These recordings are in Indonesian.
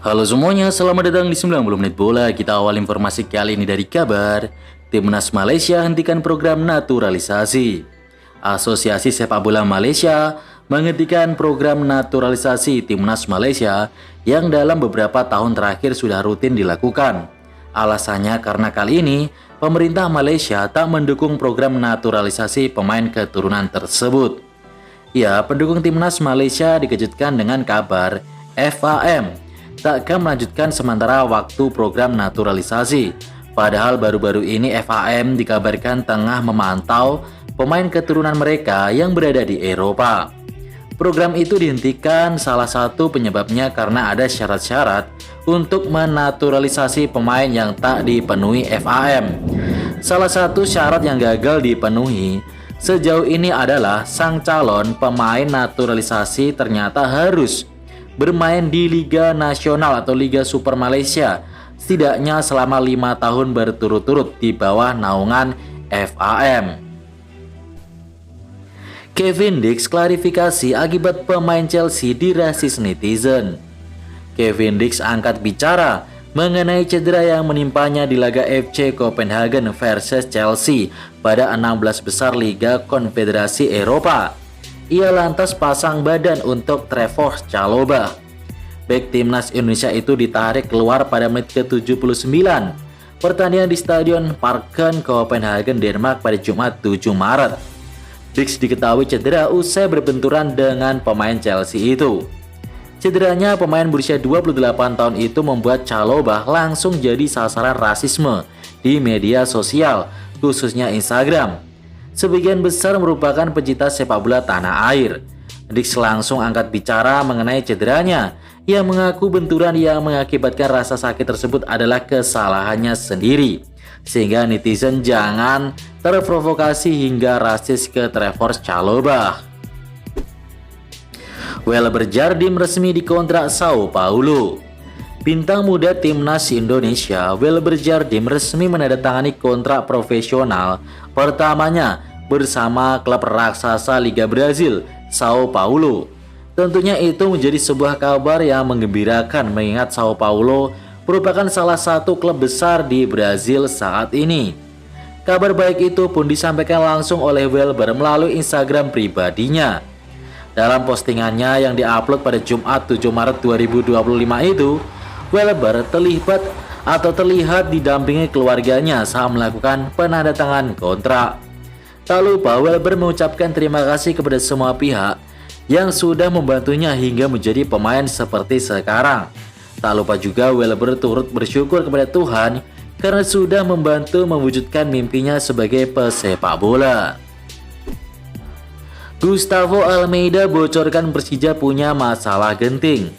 Halo semuanya, selamat datang di 90 menit bola. Kita awal informasi kali ini dari kabar Timnas Malaysia hentikan program naturalisasi. Asosiasi Sepak Bola Malaysia menghentikan program naturalisasi Timnas Malaysia yang dalam beberapa tahun terakhir sudah rutin dilakukan. Alasannya karena kali ini pemerintah Malaysia tak mendukung program naturalisasi pemain keturunan tersebut. Ya, pendukung Timnas Malaysia dikejutkan dengan kabar FAM tak akan melanjutkan sementara waktu program naturalisasi. Padahal baru-baru ini FAM dikabarkan tengah memantau pemain keturunan mereka yang berada di Eropa. Program itu dihentikan salah satu penyebabnya karena ada syarat-syarat untuk menaturalisasi pemain yang tak dipenuhi FAM. Salah satu syarat yang gagal dipenuhi sejauh ini adalah sang calon pemain naturalisasi ternyata harus bermain di Liga Nasional atau Liga Super Malaysia setidaknya selama 5 tahun berturut-turut di bawah naungan FAM. Kevin Dix klarifikasi akibat pemain Chelsea dirasis netizen. Kevin Dix angkat bicara mengenai cedera yang menimpanya di laga FC Copenhagen versus Chelsea pada 16 besar Liga Konfederasi Eropa. Ia lantas pasang badan untuk Trevoh Chalobah. Bek timnas Indonesia itu ditarik keluar pada menit ke-79. Pertandingan di Stadion Parken Copenhagen, Denmark pada Jumat 7 Maret. Dix diketahui cedera usai berbenturan dengan pemain Chelsea itu. Cederanya pemain berusia 28 tahun itu membuat Chalobah langsung jadi sasaran rasisme di media sosial, khususnya Instagram. Sebagian besar merupakan pecinta sepak bola tanah air. Dix langsung angkat bicara mengenai cederanya. Ia mengaku benturan yang mengakibatkan rasa sakit tersebut adalah kesalahannya sendiri, sehingga netizen jangan terprovokasi hingga rasis ke Trevoh Chalobah. Welber Jardim resmi dikontrak Sao Paulo. Bintang muda timnas Indonesia, Welber Jardim resmi menandatangani kontrak profesional pertamanya bersama klub raksasa Liga Brazil, Sao Paulo. Tentunya itu menjadi sebuah kabar yang menggembirakan mengingat Sao Paulo merupakan salah satu klub besar di Brazil saat ini. Kabar baik itu pun disampaikan langsung oleh Welber melalui Instagram pribadinya. Dalam postingannya yang diupload pada Jumat 7 Maret 2025 itu, Welber terlihat didampingi keluarganya saat melakukan penandatangan kontrak. Tak lupa Welber mengucapkan terima kasih kepada semua pihak yang sudah membantunya hingga menjadi pemain seperti sekarang. Tak lupa juga Welber turut bersyukur kepada Tuhan karena sudah membantu mewujudkan mimpinya sebagai pesepak bola. Gustavo Almeida bocorkan Persija punya masalah genting.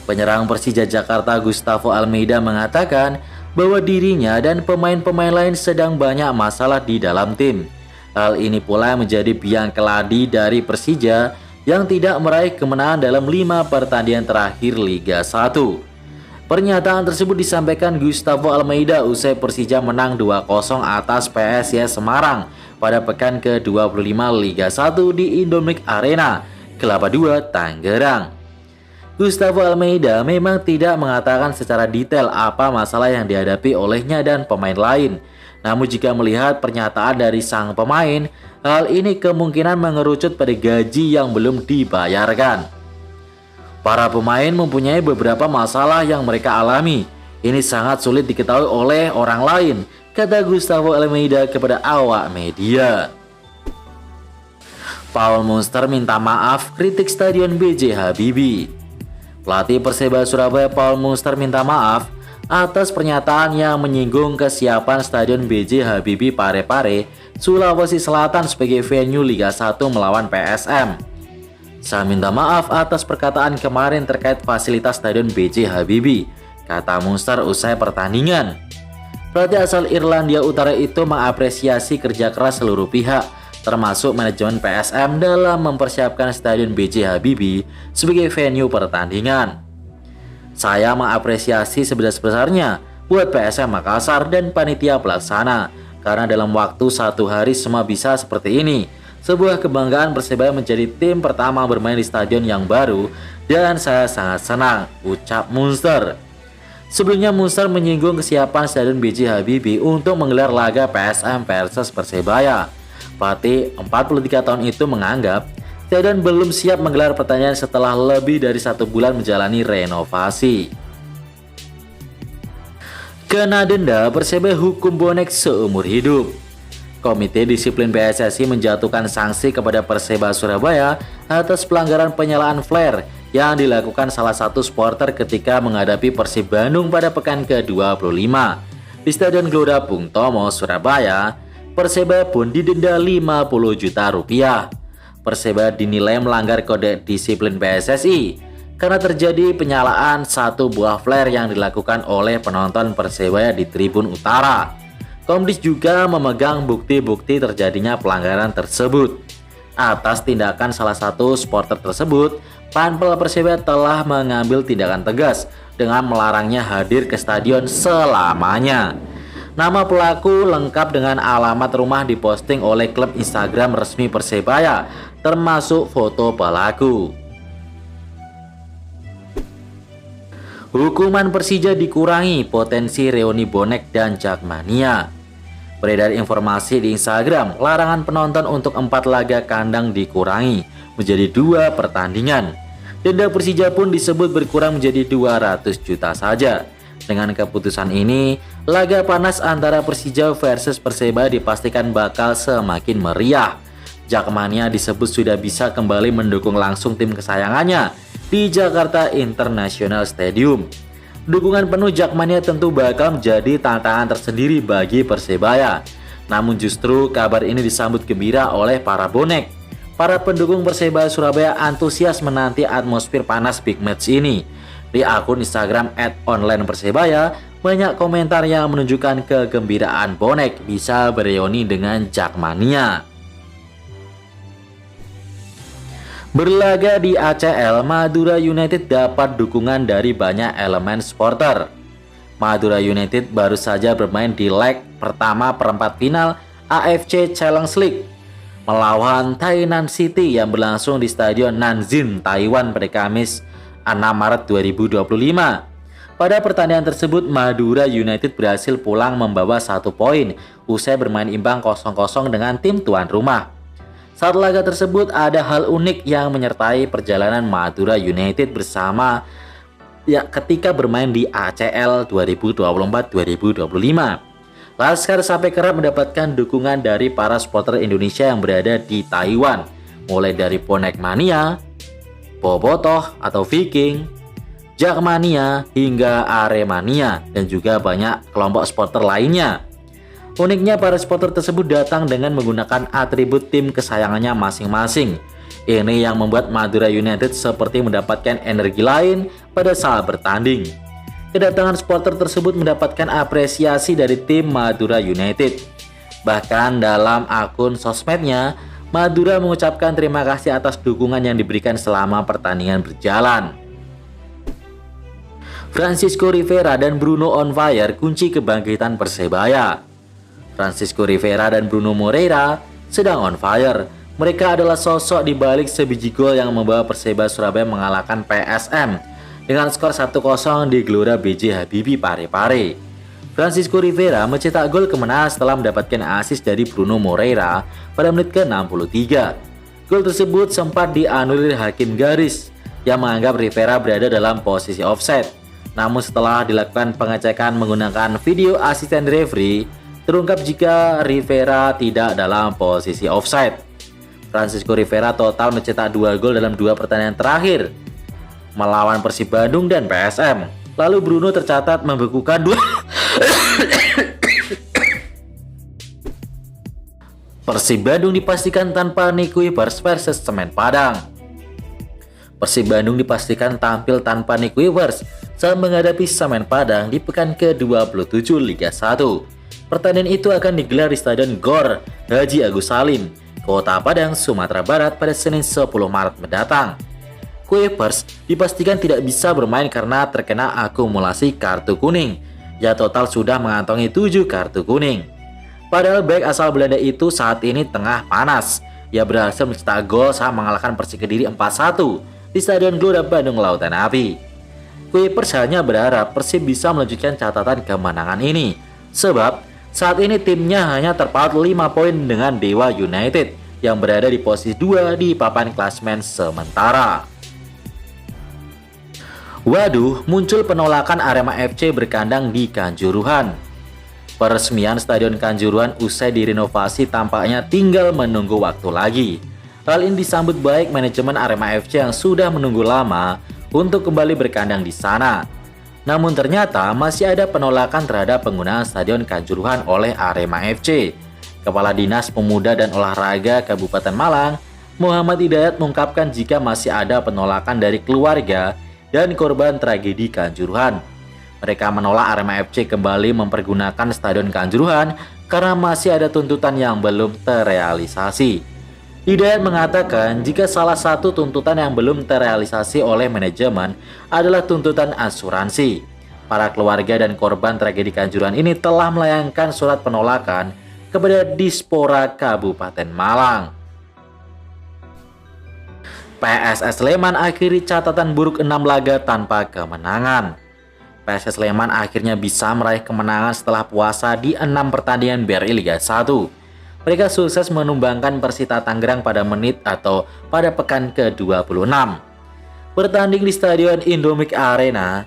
Penyerang Persija Jakarta Gustavo Almeida mengatakan bahwa dirinya dan pemain-pemain lain sedang banyak masalah di dalam tim. Hal ini pula menjadi biang keladi dari Persija yang tidak meraih kemenangan dalam 5 pertandingan terakhir Liga 1. Pernyataan tersebut disampaikan Gustavo Almeida usai Persija menang 2-0 atas PSIS Semarang pada pekan ke-25 Liga 1 di Indomilk Arena, Kelapa II, Tangerang. Gustavo Almeida memang tidak mengatakan secara detail apa masalah yang dihadapi olehnya dan pemain lain. Namun jika melihat pernyataan dari sang pemain, hal ini kemungkinan mengerucut pada gaji yang belum dibayarkan. Para pemain mempunyai beberapa masalah yang mereka alami. Ini sangat sulit diketahui oleh orang lain, kata Gustavo Almeida kepada awak media. Paul Munster minta maaf kritik Stadion B.J. Habibie. Pelatih Perseba Surabaya Paul Munster minta maaf atas pernyataan yang menyinggung kesiapan Stadion B.J. Habibie Parepare, Sulawesi Selatan sebagai venue Liga 1 melawan PSM. Saya minta maaf atas perkataan kemarin terkait fasilitas Stadion B.J. Habibie, kata Munster usai pertandingan. Pelatih asal Irlandia Utara itu mengapresiasi kerja keras seluruh pihak, termasuk manajemen PSM dalam mempersiapkan Stadion B.J. Habibie sebagai venue pertandingan. Saya mengapresiasi sebesar-besarnya buat PSM Makassar dan panitia pelaksana, karena dalam waktu 1 hari semua bisa seperti ini. Sebuah kebanggaan Persebaya menjadi tim pertama bermain di stadion yang baru dan saya sangat senang, ucap Munster. Sebelumnya Musar menyinggung kesiapan Stadion B.J. Habibie untuk menggelar laga PSM versus Persebaya. Pelatih 43 tahun itu menganggap stadion belum siap menggelar pertandingan setelah lebih dari 1 bulan menjalani renovasi. Kena denda, Persebaya hukum bonek seumur hidup. Komite Disiplin PSSI menjatuhkan sanksi kepada Persebaya Surabaya atas pelanggaran penyalaan flare yang dilakukan salah satu supporter ketika menghadapi Persib Bandung pada pekan ke-25. Di Stadion Gelora Bung Tomo, Surabaya, Persebaya pun didenda 50 juta rupiah. Persebaya dinilai melanggar kode disiplin PSSI karena terjadi penyalaan satu buah flare yang dilakukan oleh penonton Persebaya di Tribun Utara. Komdis juga memegang bukti-bukti terjadinya pelanggaran tersebut. Atas tindakan salah satu supporter tersebut, Panpel Persebaya telah mengambil tindakan tegas dengan melarangnya hadir ke stadion selamanya. Nama pelaku lengkap dengan alamat rumah diposting oleh klub Instagram resmi Persebaya, termasuk foto pelaku. Hukuman Persija dikurangi, potensi reuni bonek dan jakmania. Beredar informasi di Instagram, larangan penonton untuk 4 laga kandang dikurangi menjadi 2 pertandingan. Denda Persija pun disebut berkurang menjadi 200 juta saja. Dengan keputusan ini, laga panas antara Persija versus Persebaya dipastikan bakal semakin meriah. Jakmania disebut sudah bisa kembali mendukung langsung tim kesayangannya di Jakarta International Stadium. Dukungan penuh Jakmania tentu bakal menjadi tantangan tersendiri bagi Persebaya. Namun justru kabar ini disambut gembira oleh para bonek. Para pendukung Persebaya Surabaya antusias menanti atmosfer panas big match ini. Di akun Instagram @onlinepersebaya, banyak komentar yang menunjukkan kegembiraan bonek bisa bereuni dengan Jakmania. Berlaga di ACL, Madura United dapat dukungan dari banyak elemen supporter. Madura United baru saja bermain di leg pertama perempat final AFC Challenge League melawan Tainan City yang berlangsung di Stadion Nanjing, Taiwan pada Kamis 6 Maret 2025. Pada pertandingan tersebut, Madura United berhasil pulang membawa 1 poin usai bermain imbang 0-0 dengan tim tuan rumah. Saat laga tersebut ada hal unik yang menyertai perjalanan Madura United bersama ketika bermain di ACL 2024-2025. Laskar sampai kerap mendapatkan dukungan dari para supporter Indonesia yang berada di Taiwan, mulai dari Bonek Mania, Bobotoh atau Viking, Jakmania hingga Aremania, dan juga banyak kelompok supporter lainnya. Uniknya para supporter tersebut datang dengan menggunakan atribut tim kesayangannya masing-masing. Ini yang membuat Madura United seperti mendapatkan energi lain pada saat bertanding. Kedatangan supporter tersebut mendapatkan apresiasi dari tim Madura United. Bahkan dalam akun sosmednya, Madura mengucapkan terima kasih atas dukungan yang diberikan selama pertandingan berjalan. Francisco Rivera dan Bruno on fire kunci kebangkitan Persebaya. Francisco Rivera dan Bruno Moreira sedang on fire. Mereka adalah sosok di balik sebiji gol yang membawa Persebaya Surabaya mengalahkan PSM dengan skor 1-0 di Gelora B.J. Habibie Parepare. Francisco Rivera mencetak gol kemenangan setelah mendapatkan assist dari Bruno Moreira pada menit ke-63. Gol tersebut sempat dianulir hakim garis yang menganggap Rivera berada dalam posisi offside. Namun setelah dilakukan pengecekan menggunakan video asisten referee, terungkap jika Rivera tidak dalam posisi offside. Francisco Rivera total mencetak 2 gol dalam 2 pertandingan terakhir melawan Persib Bandung dan PSM. Lalu Bruno tercatat membekukan 2 Persib Bandung dipastikan tanpa Nick Wivers versus Semen Padang. Persib Bandung dipastikan tampil tanpa Nick Wivers saat menghadapi Semen Padang di pekan ke-27 Liga 1. Pertandingan itu akan digelar di Stadion GOR Haji Agus Salim, Kota Padang, Sumatera Barat pada Senin 10 Maret mendatang. Wivers dipastikan tidak bisa bermain karena terkena akumulasi kartu kuning. Ya total sudah mengantongi 7 kartu kuning. Padahal bek asal Belanda itu saat ini tengah panas. Ia berhasil mencetak gol saat mengalahkan Persik Kediri 4-1 di Stadion Gelora Bandung Lautan Api. Kuipers hanya berharap Persib bisa melanjutkan catatan kemenangan ini, sebab saat ini timnya hanya terpaut 5 poin dengan Dewa United yang berada di posisi 2 di papan klasemen sementara. Waduh, muncul penolakan Arema FC berkandang di Kanjuruhan. Peresmian Stadion Kanjuruhan usai direnovasi tampaknya tinggal menunggu waktu lagi. Hal ini disambut baik manajemen Arema FC yang sudah menunggu lama untuk kembali berkandang di sana. Namun ternyata masih ada penolakan terhadap penggunaan Stadion Kanjuruhan oleh Arema FC. Kepala Dinas Pemuda dan Olahraga Kabupaten Malang, Muhammad Hidayat mengungkapkan jika masih ada penolakan dari keluarga dan korban tragedi Kanjuruhan. Mereka menolak Arema FC kembali mempergunakan Stadion Kanjuruhan karena masih ada tuntutan yang belum terrealisasi. Hidayat mengatakan jika salah satu tuntutan yang belum terrealisasi oleh manajemen adalah tuntutan asuransi. Para keluarga dan korban tragedi Kanjuruhan ini telah melayangkan surat penolakan kepada Dispora Kabupaten Malang. PSS Sleman akhiri catatan buruk 6 laga tanpa kemenangan. PSS Sleman akhirnya bisa meraih kemenangan setelah puasa di 6 pertandingan BRI Liga 1. Mereka sukses menumbangkan Persita Tangerang pada menit atau pada pekan ke-26. Bertanding di Stadion Indomik Arena,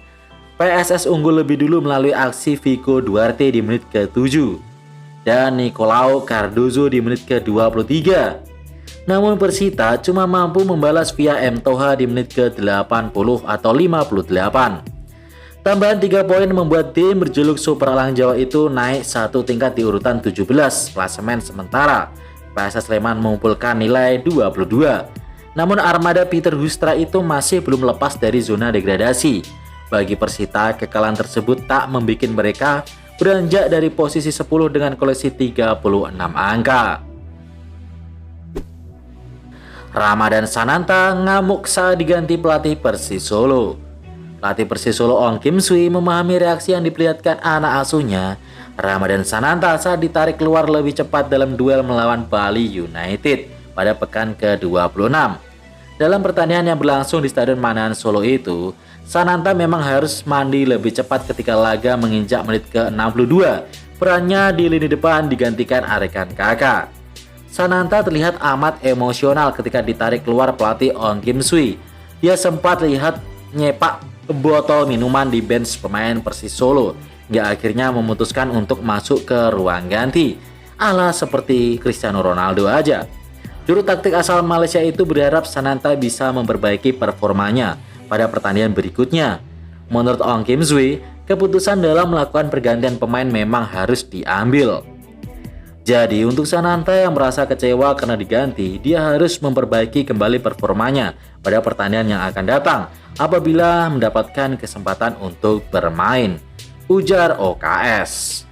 PSS unggul lebih dulu melalui aksi Vico Duarte di menit ke-7 dan Nicolau Cardozo di menit ke-23. Namun Persita cuma mampu membalas via M. Toha di menit ke-80 atau 58. Tambahan 3 poin membuat tim berjuluk Super Elang Jawa itu naik satu tingkat di urutan 17 klasemen sementara. PSS Sleman mengumpulkan nilai 22. Namun armada Peter Hustra itu masih belum lepas dari zona degradasi. Bagi Persita, kekalahan tersebut tak membuat mereka beranjak dari posisi 10 dengan koleksi 36 angka. Ramadan Sananta ngamuk saat diganti pelatih Persis Solo. Pelatih Persis Solo Ong Kim Sui memahami reaksi yang diperlihatkan anak asuhnya, Ramadan Sananta, saat ditarik keluar lebih cepat dalam duel melawan Bali United pada pekan ke-26. Dalam pertandingan yang berlangsung di Stadion Manahan Solo itu, Sananta memang harus mandi lebih cepat ketika laga menginjak menit ke-62. Perannya di lini depan digantikan Arekan Kakak. Sananta terlihat amat emosional ketika ditarik keluar pelatih Ong Kim Sui. Dia sempat lihat nyepak botol minuman di bench pemain Persis Solo hingga akhirnya memutuskan untuk masuk ke ruang ganti, ala seperti Cristiano Ronaldo aja. Juru taktik asal Malaysia itu berharap Sananta bisa memperbaiki performanya pada pertandingan berikutnya. Menurut Ong Kim Sui, keputusan dalam melakukan pergantian pemain memang harus diambil. Jadi untuk Sananta yang merasa kecewa karena diganti, dia harus memperbaiki kembali performanya pada pertandingan yang akan datang apabila mendapatkan kesempatan untuk bermain, ujar OKS.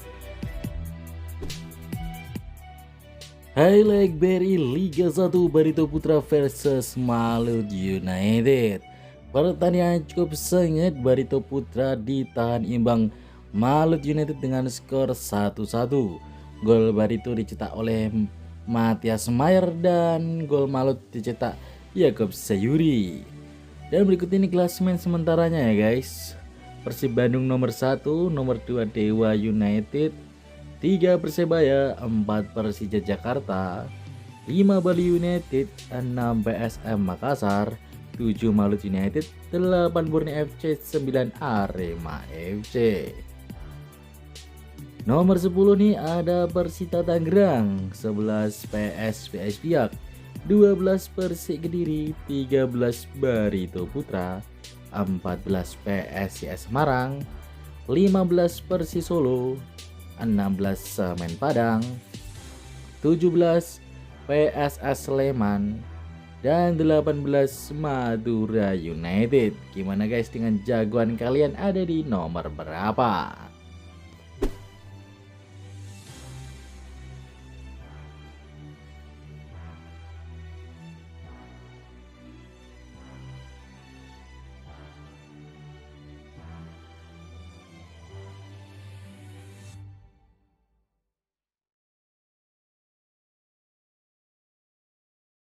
Highlight BRI Liga 1 Barito Putra versus Malut United. Pertandingan cukup sengit, Barito Putra ditahan imbang Malut United dengan skor 1-1. Gol Barito dicetak oleh Matias Mayer dan gol Malut dicetak Yakob Sayuri. Dan berikut ini klasemen sementaranya ya guys. Persib Bandung nomor 1, nomor 2 Dewa United, 3 Persebaya, 4 Persija Jakarta, 5 Bali United, 6 PSM Makassar, 7 Malut United, 8 Borneo FC, 9 Arema FC. Nomor 10 nih ada Persita Tangerang, 11 PSPS Biak, 12 Persik Kediri, 13 Barito Putra, 14 PSIS Semarang, 15 Persis Solo, 16 Semen Padang, 17 PSS Sleman, dan 18 Madura United. Gimana guys dengan jagoan kalian ada di nomor berapa?